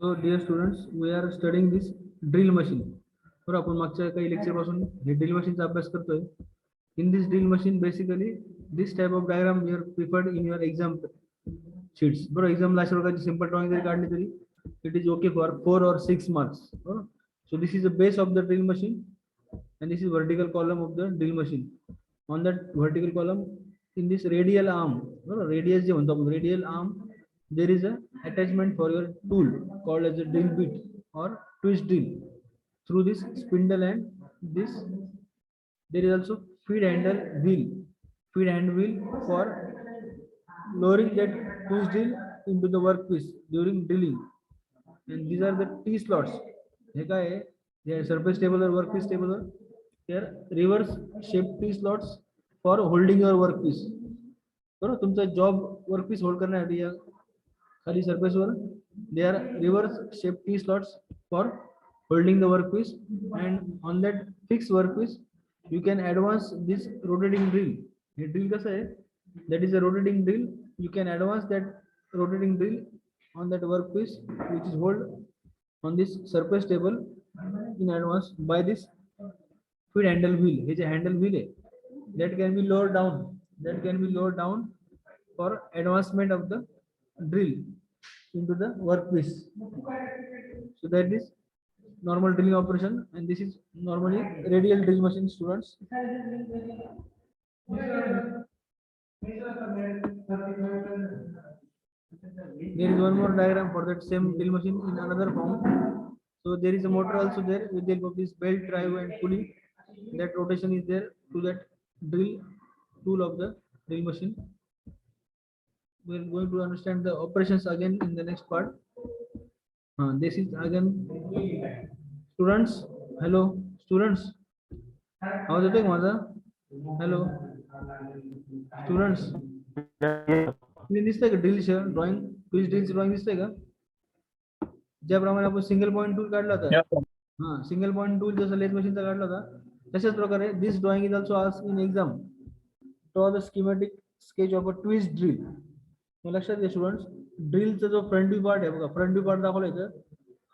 So dear students, we are studying this drill machine. तर आपण मागच्या काही लेक्चर पासून हे ड्रिल मशीनचा अभ्यास करतोय. In this drill machine, basically this type of diagram you are preferred in your exam sheets. बरोबर, exam ला अशा प्रकारची simple drawing जरी काढली तरी it is okay for 4 or 6 marks. बरोबर. So this is the base of the drill machine and this is vertical column of the drill machine. On that vertical column, in this radial arm, बरोबर, radius जे म्हणतो आपण radial arm, there is a attachment for your tool called as a drill bit or twist drill. Through this spindle and this, there is also feed handle wheel, feed hand wheel for lowering that twist drill into the workpiece during drilling. And these are the T slots. हे काय आहे, they are surface table or workpiece table or they are reverse shaped T slots for holding your workpiece. बरोबर, तुमचा job workpiece hold करण्यासाठी या खाली surface were they are reverse shaped T slots for holding the workpiece, and on that fixed workpiece you can advance this rotating drill. हे drill कसं आहे, that is a rotating drill. You can advance that rotating drill on that workpiece which is hold on this surface table in advance by this feed handle wheel. Hey J handle wheel आहे, that can be lowered down, that can be lowered down for advancement of the drill into the workpiece. So that is normal drilling operation, and this is normally radial drill machine, students. There is one more diagram for that same drill machine in another form. So there is a motor also there with the help of this belt drive and pulley. That rotation is there to that drill tool of the drill machine. We are going to understand the operations again in the next part. This is again students. Hello students. आवाज येतोय का माझा? Hello students, दिसतंय का drill drawing, twist ड्रिलची drawing दिसतंय का? ज्याप्रमाणे आपण सिंगल पॉइंट टूल काढला होता, सिंगल पॉइंट टूल जसं लेथ मशीनचा काढला होता, तशाच प्रकारे this drawing is also asked in exam. Draw the schematic sketch of a twist drill. लक्षात घ्या स्टुडंट्स, ड्रिलचा जो फ्रंट व्ह्यू पार्ट आहे बघा, फ्रंट व्ह्यू पार्ट दाखवला इथं.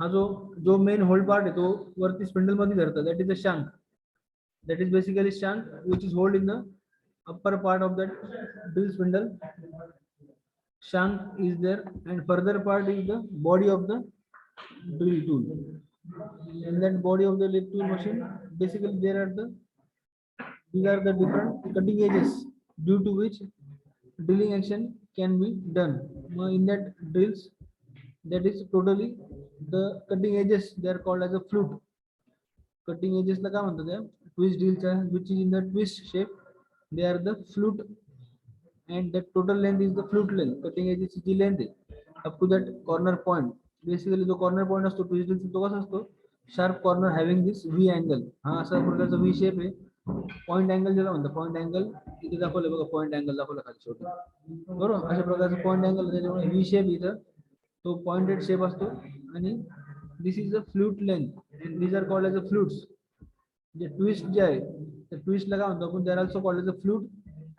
हा जो मेन होल्ड पार्ट आहे तो वरती स्पिंडल मध्ये धरतो, that is a shank. That is basically shank which is hold in the upper part of that drill spindle. Shank is there, and further part is the body of the drill tool. In that body of the tool machine, basically these are the different cutting edges due to which drilling action can be done. In that drills, that is totally the cutting edges, they are called as a flute. Cutting edges ला काय म्हणतात, twist drills which is in the twist shape, they are the flute, and the total length is the flute length. Cutting edges ची length आहे up to that corner point. Basically जो corner point असतो twist drills तो कसा असतो, sharp corner having this V angle. हा असा प्रकारचा V shape आहे. पॉइंट अँगल ज्याला म्हणतात, पॉइंट अँगल इथे दाखवलं बघा, पॉइंट अँगल दाखवला खाली छोटा, बरोबर. अशा प्रकारचा पॉइंट अँगल, त्याच्यामुळे V shape इथं तो पॉइंटेड शेप असतो. आणि this is the flute length, and these are called as the flutes. The twist जे आहे, the twist ला काय म्हणतो आपण, they are also called as a flute,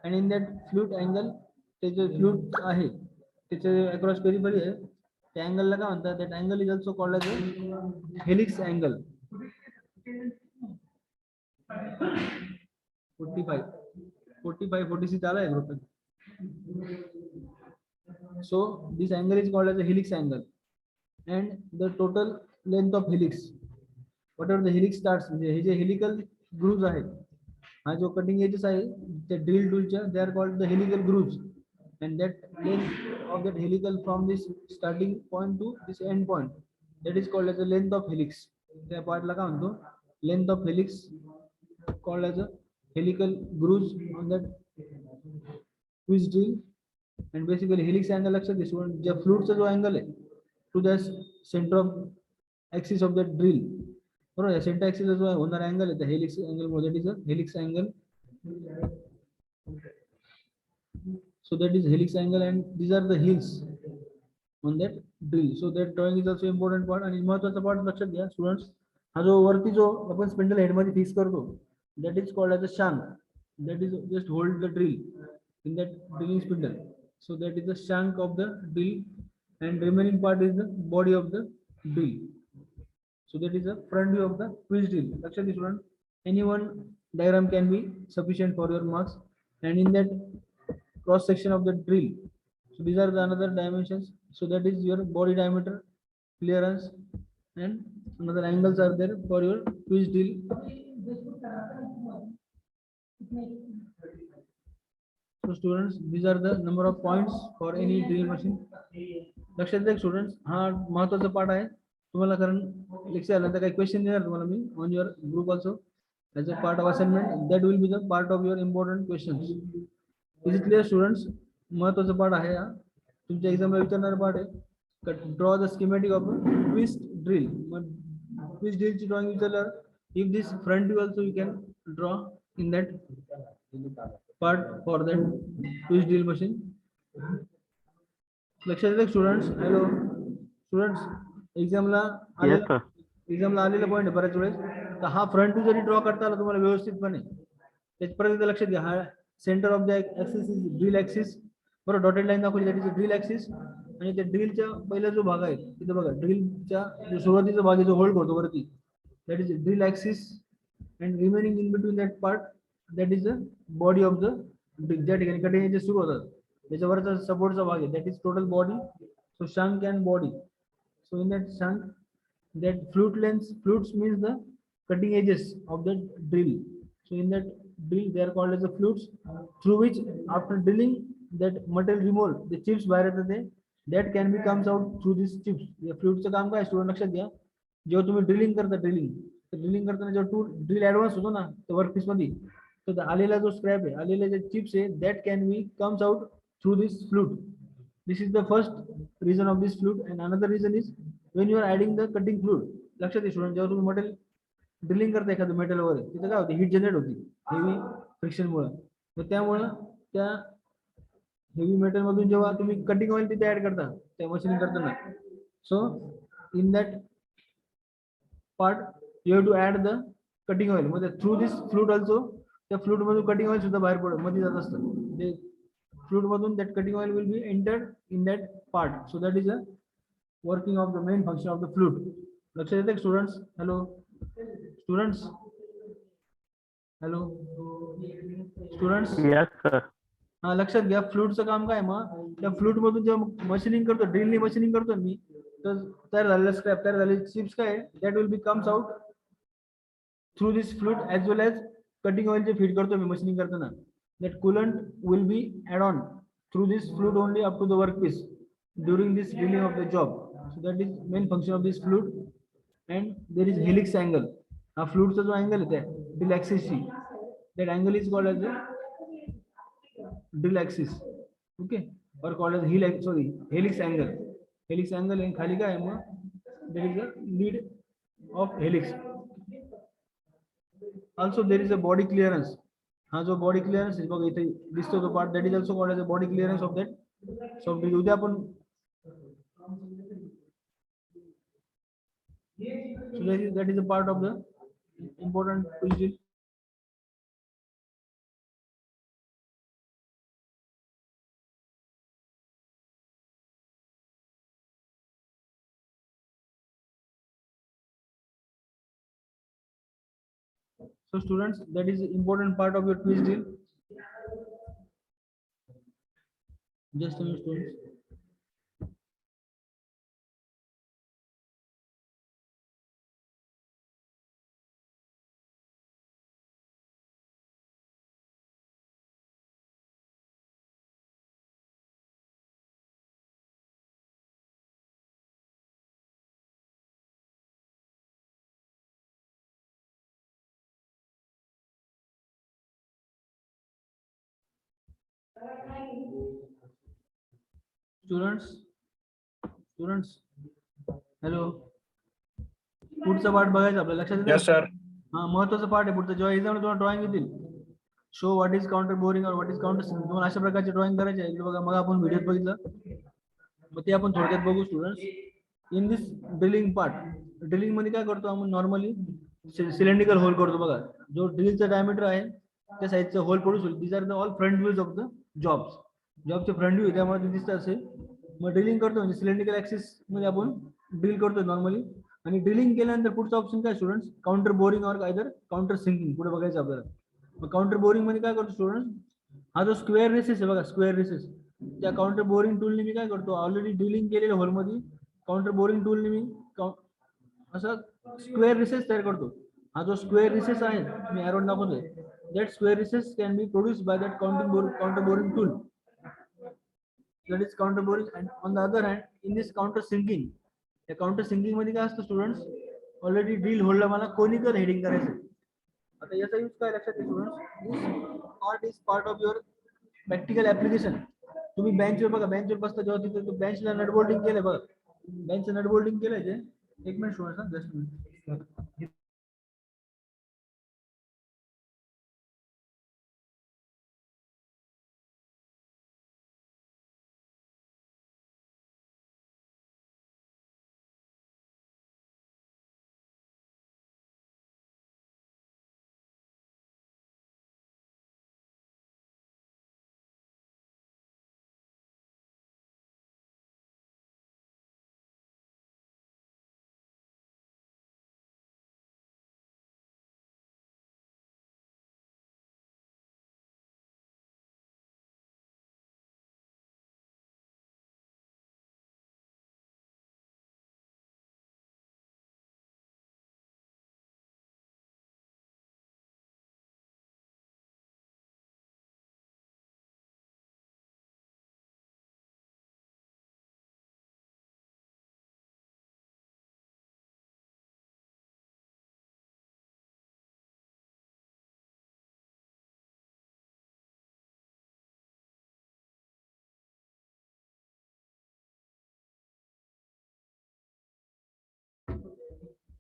and in that flute angle, ते जे flute आहे त्याचे across periphery आहे, त्या angle ला काय म्हणतात, that angle is also called as a helix angle. 46 आला आहे group. So this angle is called as a helix angle, and the total length of helix, whatever the helix starts, हे जे helical grooves आहेत, हा जो cutting edges आहे त्या drill toolच्या, they are called the helical grooves, and that length of that helical from this starting point to this end point, that is called as the length of helix. त्या part ला काय म्हणतो, length of helix called as a helical grooves on that twist drill. And basically helix angle लक्षात घ्या student, ज्या फ्लूटचा जो angle आहे to the centre of axis of the drill, बरोबर. या सेंटर ऍक्सिसला जो होणारा अँगल आहे त्या हेलिक्स अँगल मध्ये, that is a helix angle. So that is helix angle, and these are the hills on that drill. So that drawing is also important part. आणि महत्वाचा पार्ट लक्षात घ्या स्टुडंट्स, हा जो वरती जो आपण स्पिंडल हेड मध्ये फिक्स करतो, that is called as a shank. That is just hold the drill in that drilling spindle. So that is the shank of the drill, and remaining part is the body of the drill. So that is the front view of the twist drill. Lakshya student, any one diagram can be sufficient for your marks, and in that cross section of the drill. So these are the another dimensions. So that is your body diameter, clearance, and another angles are there for your twist drill. So students, these are the number of points for any drill machine. लक्षात द्या students, हा महत्वाचा part आहे तुम्हाला, कारण lecture आल्यानंतर काही question देणार तुम्हाला मी on your group also as a part of assignment. That will be the part of your important questions. Is it clear students? महत्वाचा पार्ट आहे हा, तुमच्या एक्झामला विचारणारा पार्ट आहे. Draw the schematic of twist drill. मग ट्विस्ट ड्रिलची drawing विचारल्यावर if this front view also you can draw in that part for that twist drill machine. लक्षात द्या स्टुडंट्स. हॅलो स्टुडंट्स, एक्झामला आलेला पॉईंट आहे बऱ्याच वेळेस. तर हा फ्रंट व्ह्यू जरी ड्रॉ करता आला तुम्हाला व्यवस्थितपणे, त्याच्यापर्यंत लक्षात घ्या. हा centre of the axis is drill axis. बरोबर, डॉटेड लाईन दाखवली, दॅट इज ड्रिल ऍक्सिस. आणि त्या ड्रिलच्या पहिला जो भाग आहे तिथे बघा, ड्रिलच्या जो सुरुवातीचा भाग आहे जो होल्ड करतो वरती, that is drill axis. And remaining in between that part, that is the body of the drill. ज्या ठिकाणी कटिंग एजेस सुरू होतात त्याच्यावरचा सपोर्टचा भाग आहे, that is total body. So शंक and body. So in that शंक, that flutes means the cutting edges of the drill. So in that drill they are called as the flutes, through which after drilling that material removal, the chips बाहेर येतात ते, that can be comes out through these chips. या फ्लूटचं काम काय student लक्षात घ्या. जेव्हा तुम्ही ड्रिलिंग करताना जेव्हा टू ड्रिल ऍडव्हान्स होतो ना त्या वर्कपीस मध्ये, तर आलेला जो स्क्रॅप आहे, आलेले जे चिप्स आहे, that can be comes out through this flute. This is the first reason of this flute. And another reason is when you are adding the cutting fluid. लक्षात घ्या स्टुडंट, जेव्हा तुम्ही मटेरियल ड्रिलिंग करता एखादं metal वगैरे, तिथे काय होते, हीट जनरेट होती हेवी फ्रिक्शनमुळे. तर त्यामुळे त्या हेवी मेटल मधून जेव्हा तुम्ही कटिंग ऑइल तिथे ऍड करता त्या मशीनिंग करताना, so in that part you have to add the cutting oil. मध्ये थ्रू दिस फ्लूट ऑल्सो, त्या फ्लूट मधून कटिंग ऑइल सुद्धा बाहेर पडत मध्ये जात असतं. ते फ्लूट मधून that cutting oil will be entered in that part. So that is a working of the main function of the flute. लक्षात येते students? Hello students, hello students. हा लक्षात घ्या, फ्लूटचं काम काय. मग त्या फ्लूट मधून जेव्हा मशीनिंग करतो, ड्रिलनी मशीनिंग करतो मी, तर तयार झालेला स्क्रॅप, तयार झालेले चिप्स काय, that will be comes out through this flute as well as cutting oil जे फीड करतो मी मशीनिंग करताना, that coolant will be add on through this flute only up to the work piece during this drilling of the job. So that is main function of this flute. And there is helix angle. Now flute चा जो angle है drill axis ची, that angle is called as the drill axis. Okay, or called as helix angle. Helix angle है खाली का है मग there is a lead of helix. Also there is a body clearance. हाँ जो body clearance है बघा इथे दिसतो तो part, that is also called as a body clearance of that. So उद्या आपण so that is a part of the important twist. So students, that is important part of your twist drill. Just a minute students. Students hello, पुढचा part बघायचा आपल्याला. लक्षात येतं? Yes sir. हा महत्वाचा part आहे पुढचा. जेव्हा एक्झाम तुम्हाला ड्रॉइंग येतील, show what is counter boring और व्हॉट इज काउंटर, तुम्हाला अशा प्रकारचे ड्रॉइंग करायचे आहे. बघा मग आपण व्हिडिओ बघितलं, मग ते आपण थोडक्यात बघू students. In this drilling part, drilling मध्ये काय करतो आपण, नॉर्मली सिलेंड्रिकल होल करतो. बघा जो ड्रिलचा डायमीटर आहे त्या साईजचा होल पडू शकतो. These are the all front views of the jobs. जॉबचे फ्रंट व्ह्यू त्यामध्ये दिसत असेल. मग ड्रिलिंग करतो म्हणजे सिलेंड्रिकल ऍक्सिस मध्ये आपण ड्रिल करतो नॉर्मली. आणि ड्रिलिंग केल्यानंतर पुढचा ऑप्शन काय स्टुडंट्स, काउंटर बोरिंग और आयदर काउंटर सिंकिंग पुढे बघायचं आपल्याला. मग काउंटर बोरिंग मध्ये काय करतो स्टुडंट्स, हा जो स्क्वेअर रेसेस आहे बघा, स्क्वेअर रेसेस, त्या काउंटर बोरिंग टूलने मी काय करतो, ऑलरेडी ड्रिलिंग केलेल्या होलमध्ये काउंटर बोरिंग टूलने मी असं स्क्वेअर रिसेस तयार करतो. हा जो स्क्वेअर रिसेस आहे मी एरोन दाखवतोय, that square recess can be produced by that counter boring tool, that is counter boring. And on the other hand, in this counter sinking, या counter sinking मध्ये काय असतं स्टुडंट्स, ऑलरेडी ड्रिल होलला मला conical heading करायचं. आता याचा use काय लक्षात घ्या students, this part is part of your practical application. तुम्ही बेंचवर बघा, बेंचवर बसता जेव्हा तिथे बेंचला नट बोल्डिंग केलंय बघा, बेंचचं नट बोल्डिंग केलंय ते. एक minute students, just minute.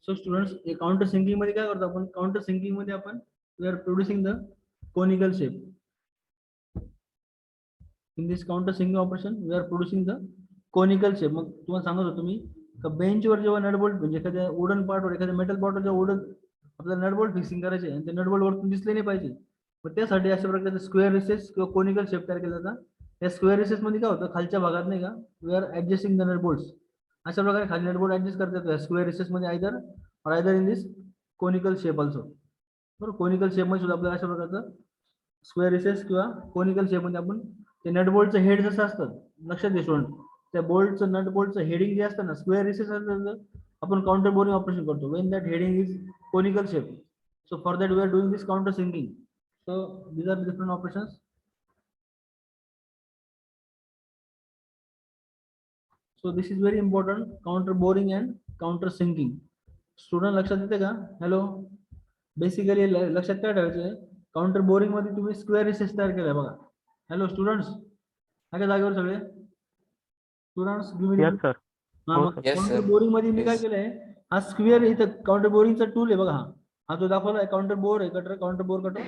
So students, counter sinking मध्ये काय करतो आपण, काउंटर सिंकिंग मध्ये आपण we are producing the conical shape. In this counter sinking operation we are producing the conical shape. मग तुम्हाला सांगत होतो मी का बेंचवर जेव्हा नटबोल्ट म्हणजे एखाद्या वुडन पार्टवर, एखाद्या मेटल पार्टवर जेव्हा वुडन आपल्याला नटबोल्ट फिक्सिंग करायचे आणि ते नटबोल्ट वरतून दिसले नाही पाहिजे, मग त्यासाठी अशा प्रकारचे स्क्वेअर रिसेस किंवा कोनिकल शेप तयार केला जातात. त्या स्क्वेअर रिसेस मध्ये काय होतं, खालच्या भागात नाही का, वी आर ऍडजस्टिंग द नटबोल्ट्स. अशा प्रकारे खाली नटबोल्ट ऍडजस्ट करतात स्क्वेअर रिसेस मध्ये, either in this conical shape also. बरोबर, कोनिकल शेप मध्ये सुद्धा आपल्याला अशा प्रकारचं स्क्वेअर रिसेस किंवा कोनिकल शेप मध्ये आपण ते नट बोल्टचं हेड जसं असतं, लक्षात घ्या स्टुडंट, त्या बोल्टचं नट बोल्टचं हेडिंग जे असतं ना, स्क्वेअर रिसेस असतं, आपण काउंटर बोरिंग ऑपरेशन करतो when that heading is conical shape. So for that we are doing this counter sinking. So these are different operations. So this is very important, counter boring and counter sinking. Student लक्षात येते का? Hello, basically लक्षात काय ठेवायचं, counter boring मध्ये तुम्ही square recess तयार केलाय बघा. हॅलो स्टुडंट्स, आहे जागेवर सगळे स्टुडंट्स? Yes sir. हा, मग Yes, काउंटर sir. बोरिंग मध्ये मी काय Yes. केलंय, हा स्क्वेअर इथं काउंटर बोरिंगचा टूल आहे बघा, हा जो दाखवलाय काउंटर बोर आहे, कटर काउंटर बोर कटर,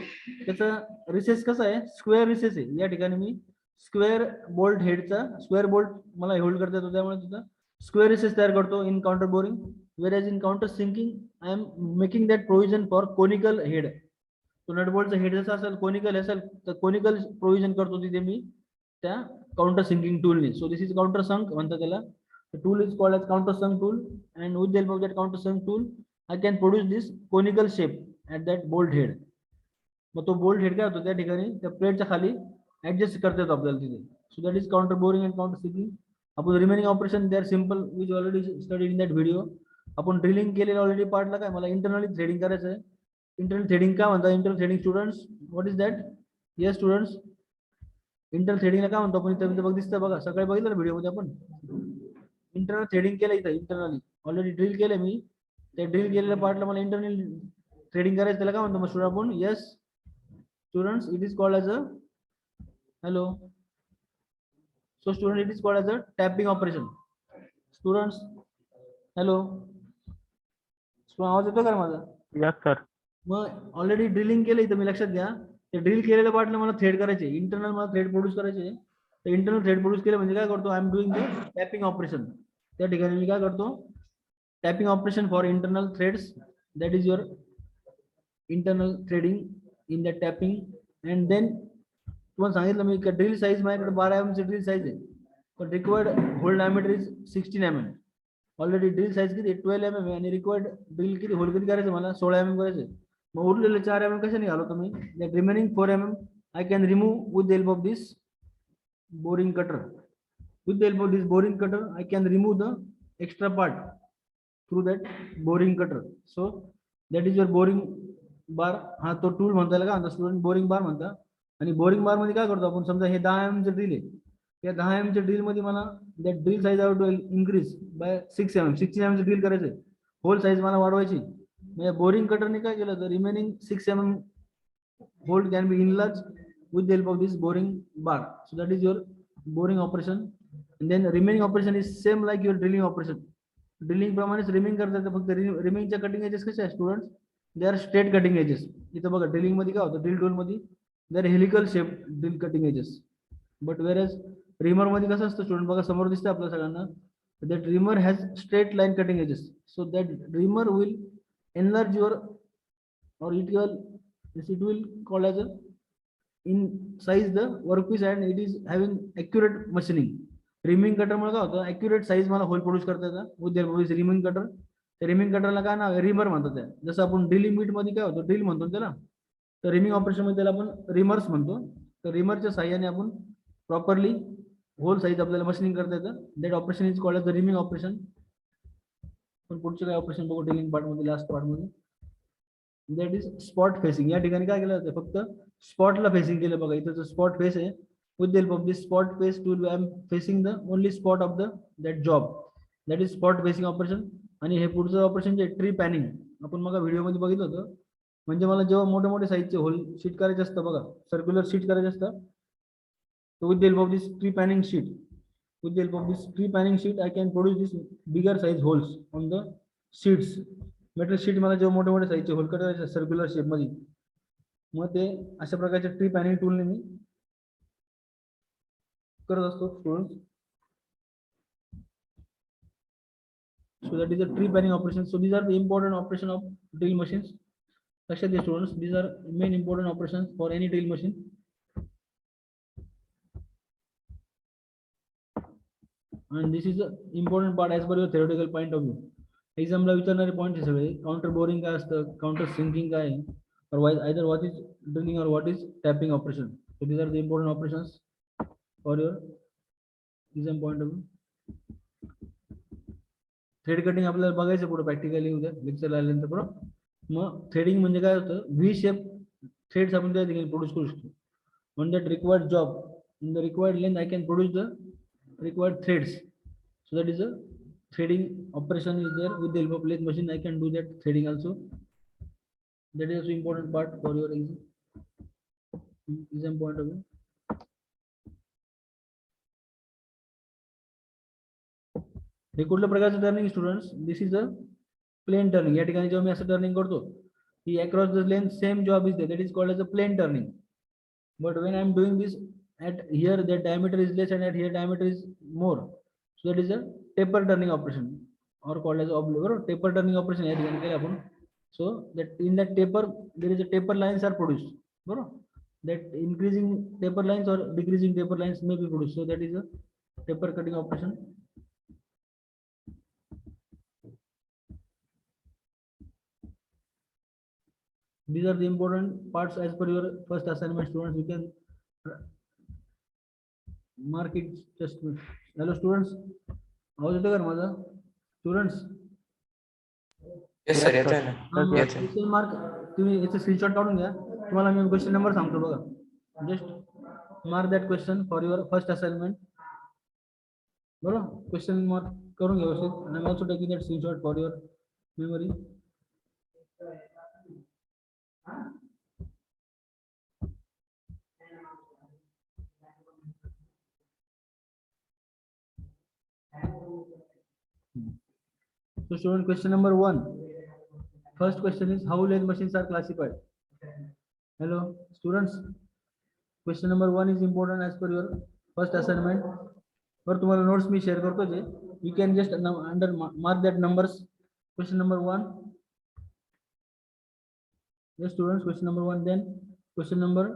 त्याचा रिसेस कसा आहे, स्क्वेअर रिसेस आहे. या ठिकाणी मी स्क्वेअर बोल्ट हेडचा स्क्वेअर बोल्ट मला होल्ड करता येतो, त्यामुळे तिथं स्क्वेअर रिसेस तयार करतो in counter boring. whereas in counter sinking I am making that provision for conical head. तो नटबोल्टचा हेड जसा असेल कोनिकल असेल तर कोनिकल प्रोव्हिजन करतो तिथे मी त्या काउंटर सिंकिंग टूलने. So this is counter sunk म्हणतात त्याला. The tool is called as counter sunk tool, and with the help of that counter sunk tool I can produce this conical shape at that bolt head. मग तो bolt head काय होतो त्या ठिकाणी त्या प्लेटच्या खाली ऍडजस्ट करता येतो आपल्याला तिथे. So that is counter boring and counter sinking. आपण remaining operation they are simple which already studied in that video. आपण ड्रिलिंग केलेलं ऑलरेडी पार्टला काय मला इंटरनली थ्रेडिंग करायचं आहे. इंटरनल थ्रेडिंग काय म्हणतात, internal threading students, what is that? Yes students, internal थ्रेडिंगला काय म्हणतो आपण, इथं बघ दिसतं बघा, सकाळी बघितलं ना व्हिडिओ मध्ये आपण इंटरनल थ्रेडिंग केलं इथं. इंटरनली ऑलरेडी ड्रिल केलं मी, त्या ड्रिल केलेल्या पार्टला मला इंटरनल थ्रेडिंग करायचं, त्याला काय म्हणतो मग स्टुडंट आपण? Yes students, it is called as a, hello, so student it is called as a tapping operation. Students hello, आवाज येतो का माझा? Yes sir. मग ऑलरेडी ड्रिलिंग केलं इथं मी, लक्षात घ्या, ते ड्रिल केलेल्या पार्टला मला थ्रेड करायचे, इंटरनल मला थ्रेड प्रोड्यूस करायचे. तर इंटरनल थ्रेड प्रोड्यूस केलं म्हणजे काय करतो, I am doing the tapping operation. त्या ठिकाणी मी काय करतो, tapping operation for internal threads, that is your internal threading in the tapping. And then तुम्हाला सांगितलं मी की ड्रिल साईज माझ्याकडे 12 mm ची ड्रिल साईज आहे, पण required hole diameter is 16 mm. Already drill size किती 12 mm आहे आणि रिक्वायर्ड ड्रिल किती होल किती करायचं मला 16 mm करायचं. मग उरलेले 4 mm कशाने घालवतो मी? That remaining 4 mm I can remove with the help of this boring cutter. With the help of this boring cutter I can remove the extra part through that boring cutter. So that is your boring bar. हा तो tool म्हणता येईल का student? Boring बार म्हणता. आणि boring बार मध्ये काय करतो आपण? समजा हे 10 mm चे ड्रिल आहे, या 10 mm चे ड्रिल मध्ये मला that drill size out to increase by 6 mm. 16 mm चे ड्रिल करायचे, होल साईज मला वाढवायची. म्हणजे बोरिंग कटरने काय केलं तर remaining 6 mm hole can be enlarged with the help of this boring bar. So that is your boring operation. And then remaining operation is same like your drilling operation. Drilling प्रमाणेच reaming करतात, फक्त रिमिंगच्या cutting edges कसे आहे students? They are straight cutting edges. इथं बघा drilling मध्ये काय होतं, ड्रिल टूल मध्ये they are helical shape drill cutting edges. But whereas reamer मध्ये कसं असतं स्टुडंट? बघा समोर दिसतं आपल्या सगळ्यांना, that reamer has straight line cutting edges. So that reamer will enlarge your, or it will call as a in size the workpiece and it is having accurate machining. Reaming cutter मुळे काय होतं, accurate size मला hole produce करता येतं with reaming cutter. त्या reaming कटरला काय ना रिमर म्हणतात. त्या जसं आपण ड्रिलिंग मीट मध्ये काय होतं ड्रिल म्हणतो त्याला, तर रिमिंग ऑपरेशन मध्ये त्याला आपण रिमर्स म्हणतो. तर रिमरच्या साह्याने आपण प्रॉपरली होल साईज आपल्याला मशीनिंग करता येतं. That operation is called as the reaming operation. पण पुढचे काय ऑपरेशन बघू ड्रिलिंग पार्ट मध्ये, लास्ट पार्ट मध्ये. That is spot facing. या ठिकाणी काय केलं जातं, फक्त स्पॉटला फेसिंग केलं. बघा इथं जो स्पॉट फेस आहे, with the help of this spot face tool I am facing the only spot of the that job. That is spot facing operation. आणि हे पुढचं ऑपरेशन जे ट्री पॅनिंग आपण मग व्हिडिओ मध्ये बघितलं होतं. म्हणजे मला जेव्हा मोठे मोठे साईजचे होल शीट करायचे असतं, बघा सर्क्युलर शीट करायचे असतं, so with the help of this tree panning sheet, with the help of this tree panning sheet I can produce this bigger size holes on the sheets. Metal sheet मला जेव्हा मोठे मोठे साईजचे whole करायचे circular shape मध्ये, मग ते अशा प्रकारच्या ट्री पॅनिंग टूलने मी करत असतो student. So that is the tree panning operation. So these are the important operation of drill machines. Actually, the students, these are main important operations for any drill machine. And this is the important part as per your theoretical point of view. Exam ला विचारणारे point हे सगळे, counter boring काय असतं, counter sinking काय आहे, or either what is drilling or what is tapping operation. So these are the important operations for your exam point of view. Thread cutting आपल्याला बघायचं पुढे प्रॅक्टिकली उद्या लेक्चर आल्यानंतर पुढं. मग थ्रेडिंग म्हणजे काय होतं, व्ही शेप थ्रेड्स आपण त्या ठिकाणी प्रोड्यूस करू शकतो. On that required job in the required length I can produce the required threads. So that is a threading operation is there with the help of lathe machine. I can do that threading also. That is also important part for your exam point of view. हे कुठल्या प्रकारचं turning students? This is a plain turning. या ठिकाणी जेव्हा मी असं turning करतो, ही across the length same job is there, that is called as a plain turning. But when I am doing this at here the diameter is less and at here diameter is more, so that is a taper turning operation or called as oblique or taper turning operation. या ठिकाणी केलं आपण. So that in that taper there is a taper lines are produced, बरोबर. That increasing taper lines or decreasing taper lines may be produced, so that is a taper cutting operation. These are the important parts as per your first assignment students. You can mark it just. Hello students, आवाज येतो का माझा students? Yes sir येतोय ना. Question mark तुम्ही याचा screenshot काढून घ्या. तुम्हाला मी क्वेश्चन नंबर सांगतो बघा. Just mark that question for your first assignment. बरोबर, क्वेश्चन मार्क करून घ्या व्यवस्थित. आणि also taking that screenshot for your memory. So student, question number 1. First question is how lathe machines are classified. Hello students, question number 1 is important as per your first assignment. और तुम्हारा notes मी share करतो जे, you can just under mark that numbers. Question number 1. Yes students, question number 1. Then question number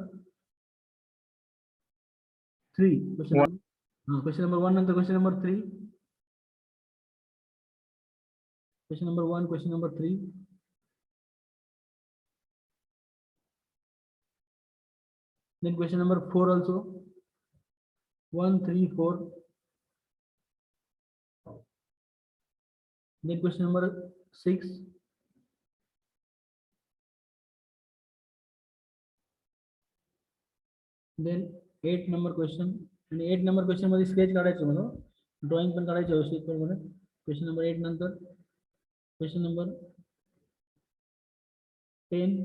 3 question number 1 and question number 3. Question number 1, question number 3. Then question number 4 also. 1, 3, 4. Then question number 6. Then 8 number question. And 8 number question मध्ये sketch काढायचं मला, drawing पण काढायचं व्यवस्थित पण मला. Question number 8 नंतर question number 10.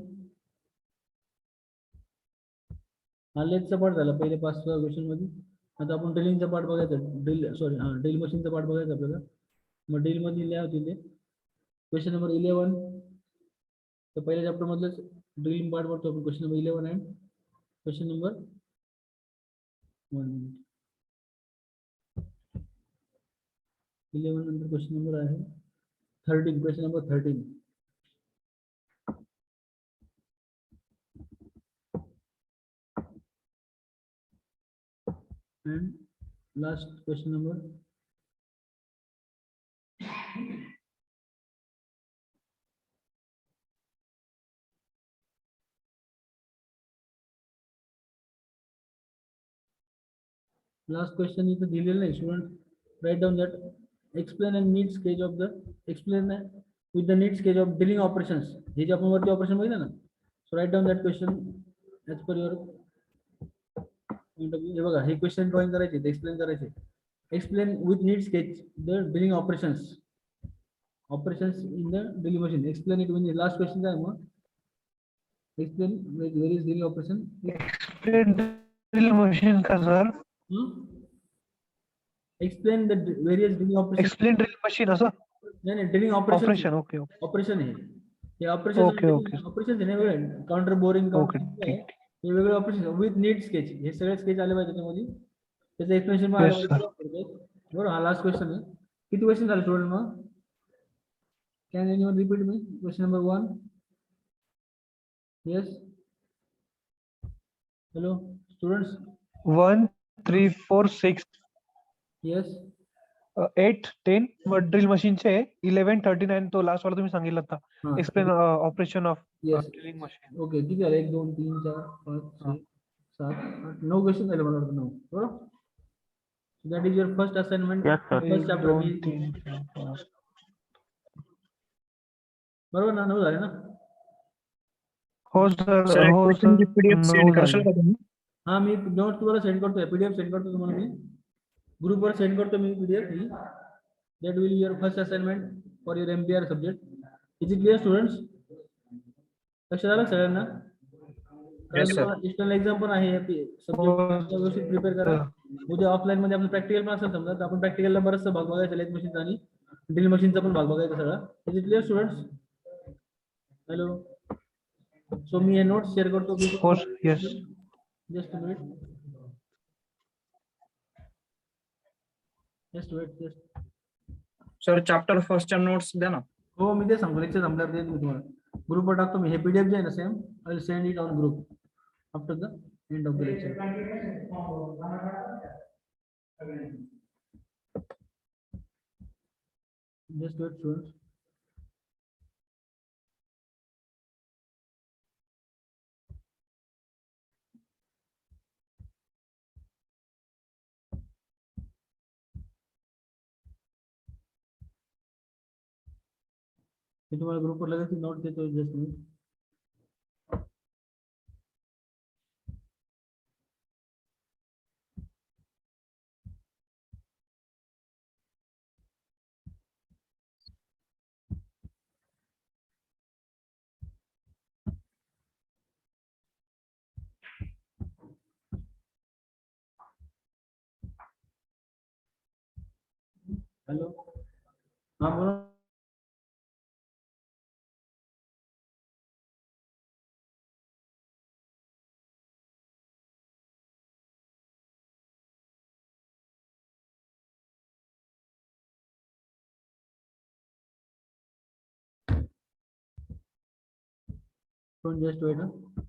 हा लेगचा पार्ट झाला पहिले 5 क्वेश्चन मध्ये. आता आपण ड्रिलिंगचा पार्ट बघायचा, ड्रिल मशीनचा पार्ट बघायचा आपल्याला. मग ड्रिल मध्ये लिहा होती ते क्वेश्चन नंबर 11. तर पहिल्या चॅप्टर मधलंच ड्रिलिंग पार्ट बघतो आपण. Question number 11 and question number 11 नंतर क्वेश्चन नंबर आहे 13. Question number 13. And last question number 'last question इथं दिलेलं नाही. Student write down that. Explain and neat sketch of the explain with the neat sketch of drilling operations. हे जे आपण वरती operation बघितलं ना. So write down that question as per your point of view. हे बघा, हे क्वेश्चन ड्रॉइंग करायचे, एक्सप्लेन करायचे. Explain with neat sketch the drilling operations in the drilling machine. Explain it म्हणजे लास्ट क्वेश्चन काय मग. Explain various drilling operation. Explain drill machine का sir? Explain the various drilling operation. Explain drill machine असं? नाही नाही, drilling operation. Operation. Okay okay operation हे operation. Okay okay operation आहे ना वेगळे. काउंटर बोरिंग ओके ठीक. हे वेगळे ऑपरेशन विथ नीड स्केच. हे सगळे स्केच आले पाहिजे त्याच्यामध्ये. त्याचं एक्सप्लेनेशन पण Yes, आलं sir. पाहिजे. बरोबर. हा लास्ट क्वेश्चन आहे. किती क्वेश्चन झाले student mug. Can anyone repeat me question number 1. Yes. Hello students. 1, 3, 4, 6, yes. 8, 10 drill मशीनचे 11, 13 आणि तो लास्ट वाला तुम्ही सांगितलं होता. हां. Explain operation of Yes. Drilling machine. Okay. किती झाले. 1, 2, 3, 4, 5, 6, 7, 8, 9 क्वेश्चन झाले मला वाटतं. 9. बरोबर. That is your first assignment. Yes, sir. 1st chapter. 2, 3, 4, बरोबर ना. 9 झाले ना. हो सर. Sir, हो question ची सर. PDF send करशाल का तुम्ही? हा, मी नोट्स तुम्हाला सेंड करतोय. पीडीएफ सेंड करतो तुम्हाला मी. ग्रुपवर सेंड करतो मी पीडीएफ ही. That will your first assignment for your MPR subject. Is it clear students. लक्षात आलं सगळ्यांना. Yes, sir. एक्सटर्नल एक्झाम पण आहे. सब्जेक्ट व्यवस्थित प्रिपेअर करा. उद्या ऑफलाईन मध्ये आपलं प्रॅक्टिकल पण असेल समजा, तर आपण प्रॅक्टिकलला बराचसा भाग बघायचा. लेथ मशीनचा आणि ड्रिल मशीनचा पण भाग बघायचा सगळा. Is it clear students. Hello. So मी हे नोट्स शेअर करतो. हो yes. Just minute. Just wait. Just. Sir chapter फर्स्टच्या नोट्स द्या ना. हो, मी ते सांगतो. लेक्चर संपल्यावर देतो मी तुम्हाला. ग्रुपवर टाकतो मी. हे पीडीएफ जे आहे ना same, I will send it on group after the end of the lecture. Just wait students. मी तुम्हाला ग्रुपवर लगेच नोट देतो. जस्ट मी. हॅलो. हा बोला. Don't just wait.